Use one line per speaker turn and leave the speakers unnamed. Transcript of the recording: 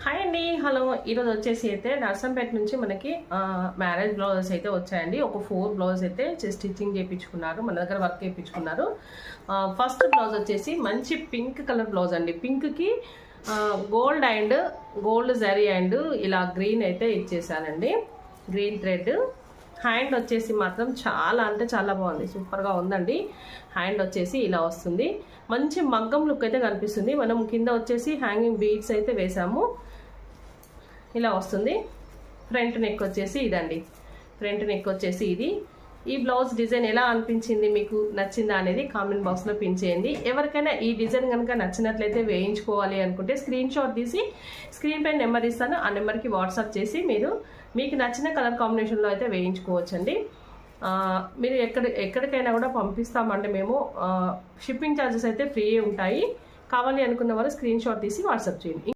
Hi అండి, hello. ఈరోజు వచ్చేసి అయితే నర్సంపేట నుంచి మనకి మ్యారేజ్ బ్లౌజెస్ అయితే వచ్చాయండి. ఒక 4 బ్లౌజ్ అయితే స్టిచ్చింగ్ చేయించుకున్నారు, మన దగ్గర వర్క్ చేయించుకున్నారు. ఫస్ట్ బ్లౌజ్ వచ్చేసి మంచి పింక్ కలర్ బ్లౌజ్ అండి. పింక్కి గోల్డ్ జరీ అండ్ ఇలా గ్రీన్ అయితే ఇచ్చేసానండి, గ్రీన్ థ్రెడ్. హ్యాండ్ వచ్చేసి మాత్రం చాలా అంటే చాలా బాగుంది, సూపర్గా ఉందండి. హ్యాండ్ వచ్చేసి ఇలా వస్తుంది, మంచి మగ్గం లుక్ అయితే కనిపిస్తుంది. మనం కింద వచ్చేసి హ్యాంగింగ్ బీడ్స్ అయితే వేసాము, ఇలా వస్తుంది. ఫ్రంట్ నెక్ వచ్చేసి ఇదండి, ఫ్రంట్ నెక్ వచ్చేసి ఇది. ఈ బ్లౌజ్ డిజైన్ ఎలా అనిపించింది, మీకు నచ్చిందా అనేది కామెంట్ బాక్స్లో పిన్ చేయండి. ఎవరికైనా ఈ డిజైన్ కనుక నచ్చినట్లయితే వేయించుకోవాలి అనుకుంటే స్క్రీన్ షాట్ తీసి స్క్రీన్ పైన నెంబర్ ఇస్తాను, ఆ నెంబర్కి వాట్సాప్ చేసి మీకు నచ్చిన కలర్ కాంబినేషన్లో అయితే వేయించుకోవచ్చండి. మీరు ఎక్కడికైనా కూడా పంపిస్తామంటే మేము షిప్పింగ్ ఛార్జెస్ అయితే ఫ్రీ ఉంటాయి. కావాలి అనుకున్న వాళ్ళు స్క్రీన్ షాట్ తీసి వాట్సాప్ చేయండి.